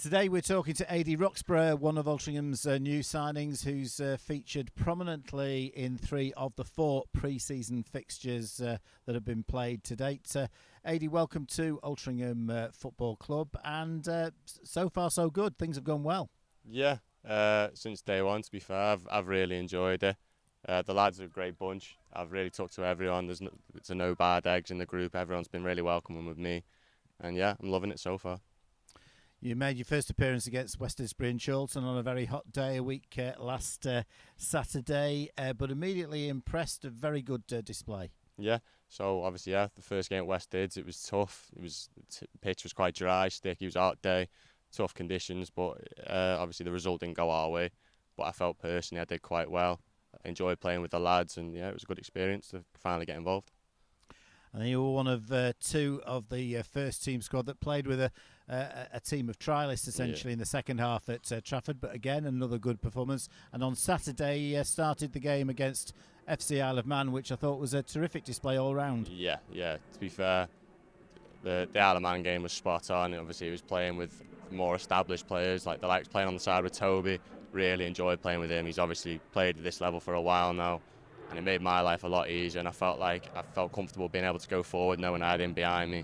Today we're talking to Aidan Roxburgh, one of Altringham's new signings, who's featured prominently in 3 of the 4 pre-season fixtures that have been played to date. Aidan, welcome to Altrincham Football Club, and so far so good. Things have gone well. Yeah, since day one, to be fair, I've really enjoyed it. The lads are a great bunch. I've really talked to everyone. There's no bad eggs in the group. Everyone's been really welcoming with me, and yeah, I'm loving it so far. You made your first appearance against West Didsbury and Chorlton on a very hot day a week last Saturday, but immediately impressed. A very good display. Yeah, so obviously, the first game at West Dids, it was tough. The pitch was quite dry, sticky. It was a hot day, tough conditions, but obviously the result didn't go our way. But I felt personally I did quite well. I enjoyed playing with the lads, and yeah, it was a good experience to finally get involved. And you were one of 2 of the first team squad that played with a team of trialists essentially in the second half at Trafford, but again another good performance. And on Saturday started the game against FC Isle of Man, which I thought was a terrific display all round. Yeah. To be fair, the Isle of Man game was spot on. Obviously, he was playing with more established players, like the likes playing on the side with Toby. Really enjoyed playing with him. He's obviously played at this level for a while now, and it made my life a lot easier. And I felt comfortable being able to go forward, knowing I had him behind me.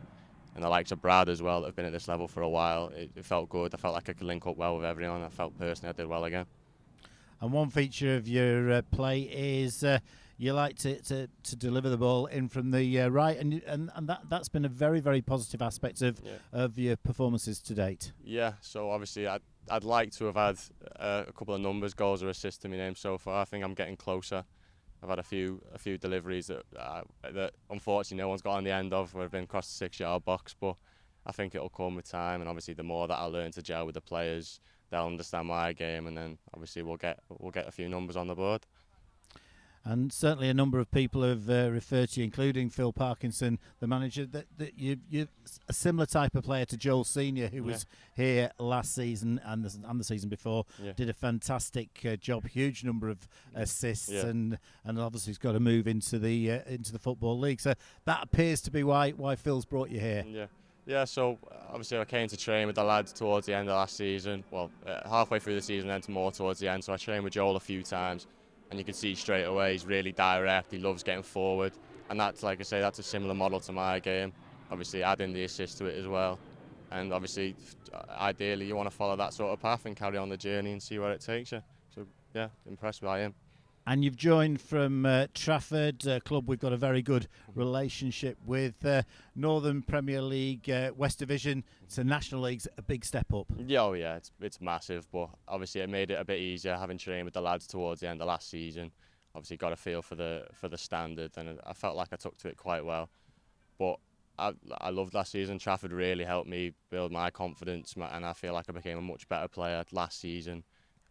And the likes of Brad as well, that have been at this level for a while. It felt good. I felt like I could link up well with everyone. I felt personally I did well again. And one feature of your play is you like to deliver the ball in from the right, and that's been a very, very positive aspect of your performances to date. Yeah, so obviously I'd like to have had a couple of numbers, goals or assists to my name so far. I think I'm getting closer. I've had a few deliveries that unfortunately no one's got on the end of, where I've been across the 6-yard box, but I think it'll come with time, and obviously the more that I learn to gel with the players, they'll understand my game, and then obviously we'll get a few numbers on the board. And certainly a number of people have referred to you, including Phil Parkinson, the manager, that you're a similar type of player to Joel Senior, who was here last season and the season before. Did a fantastic job, huge number of assists, and obviously he's got to move into the Football League. So that appears to be why Phil's brought you here. Yeah, so obviously I came to train with the lads towards the end of last season. Well, halfway through the season, then more towards the end. So I trained with Joel a few times. And you can see straight away he's really direct, he loves getting forward, and that's, like I say, that's a similar model to my game, obviously adding the assist to it as well. And obviously ideally you want to follow that sort of path and carry on the journey and see where it takes you. So yeah, impressed by him. And you've joined from Trafford, a club we've got a very good relationship with. Northern Premier League, West Division to National League's a big step up. Yeah, it's massive, but obviously it made it a bit easier having trained with the lads towards the end of last season. Obviously got a feel for the standard, and I felt like I took to it quite well. But I loved last season. Trafford really helped me build my confidence, and I feel like I became a much better player last season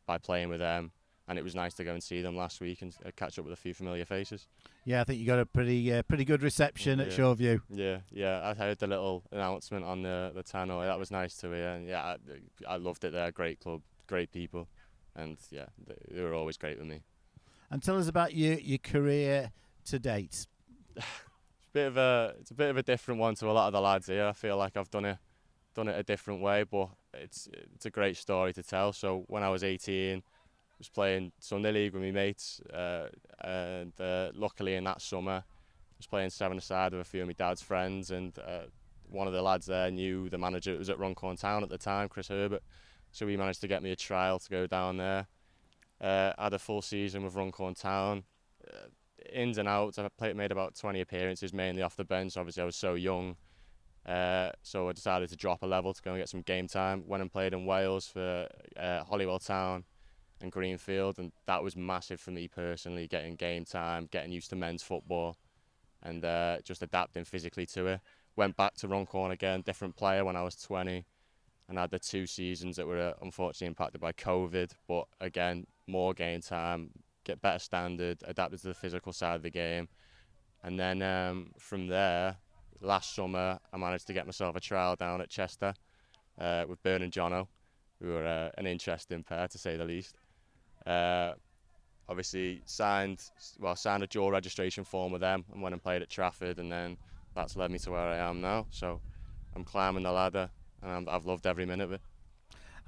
by playing with them. And it was nice to go and see them last week and catch up with a few familiar faces. Yeah, I think you got a pretty good reception at Shoreview. Yeah. I heard the little announcement on the tannoy. That was nice to hear. And yeah, I loved it there. Great club, great people, and yeah, they were always great with me. And tell us about your career to date. It's a bit of a different one to a lot of the lads here. I feel like I've done it a different way, but it's a great story to tell. So when I was 18. Was playing Sunday League with my mates, and luckily in that summer I was playing 7-a-side with a few of my dad's friends, and one of the lads there knew the manager that was at Runcorn Town at the time, Chris Herbert, so he managed to get me a trial to go down there. Had a full season with Runcorn Town, ins and outs. I made about 20 appearances, mainly off the bench. Obviously I was so young, so I decided to drop a level to go and get some game time. Went and played in Wales for Holywell Town and Greenfield, and that was massive for me personally, getting game time, getting used to men's football, and just adapting physically to it. Went back to Runcorn again, different player when I was 20, and had the 2 seasons that were unfortunately impacted by COVID, but again, more game time, get better standard, adapted to the physical side of the game. And then from there, last summer, I managed to get myself a trial down at Chester with Byrne and Jono, who were an interesting pair to say the least. Obviously signed a dual registration form with them and went and played at Trafford, and then that's led me to where I am now. So I'm climbing the ladder, and I've loved every minute of it.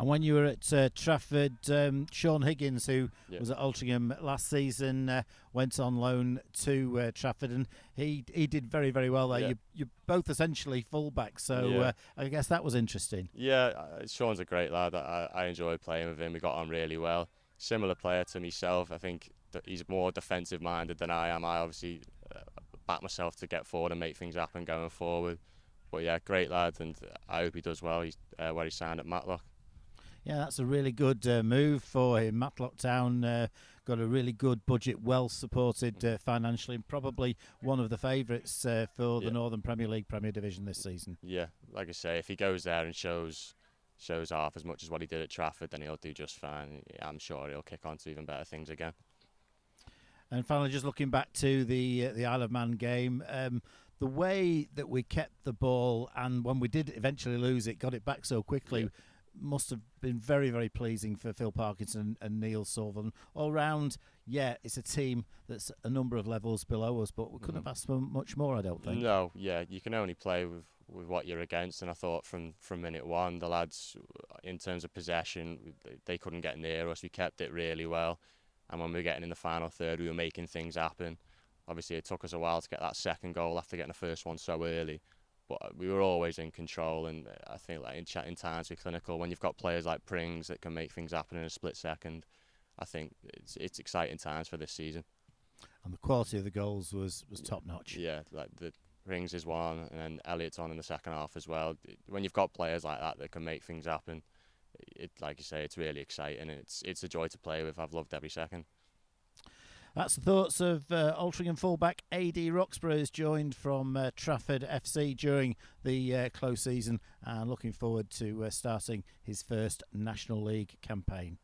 And when you were at Trafford, Sean Higgins, who was at Altrincham last season, went on loan to Trafford, and he did very, very well there. You're both essentially fullbacks, so I guess that was interesting. Yeah, Sean's a great lad. I enjoyed playing with him. We got on really well. Similar player to myself. I think that he's more defensive minded than I am. I obviously back myself to get forward and make things happen going forward. But yeah, great lad, and I hope he does well. He's where he signed at Matlock. Yeah, that's a really good move for him. Matlock Town got a really good budget, well supported financially, and probably one of the favourites for the Northern Premier League Premier Division this season. Yeah, like I say, if he goes there and shows off as much as what he did at Trafford, then he'll do just fine. I'm sure he'll kick on to even better things again. And finally, just looking back to the Isle of Man game, the way that we kept the ball, and when we did eventually lose it, got it back so quickly, must have been very, very pleasing for Phil Parkinson and Neil Sullivan. All round, it's a team that's a number of levels below us, but we couldn't have asked for much more, I don't think. No, you can only play with what you're against, and I thought from minute one, the lads, in terms of possession, they couldn't get near us. We kept it really well, and when we were getting in the final third, we were making things happen. Obviously, it took us a while to get that second goal after getting the first one so early. But we were always in control, and I think like in times we're clinical. When you've got players like Prings that can make things happen in a split second, I think it's exciting times for this season. And the quality of the goals was top notch. Yeah, like the Prings is one, and then Elliott's on in the second half as well. When you've got players like that can make things happen, like you say, it's really exciting, and it's a joy to play with. I've loved every second. That's the thoughts of Altrincham fullback Aidan Roxburgh, who's joined from Trafford FC during the close season, and looking forward to starting his first National League campaign.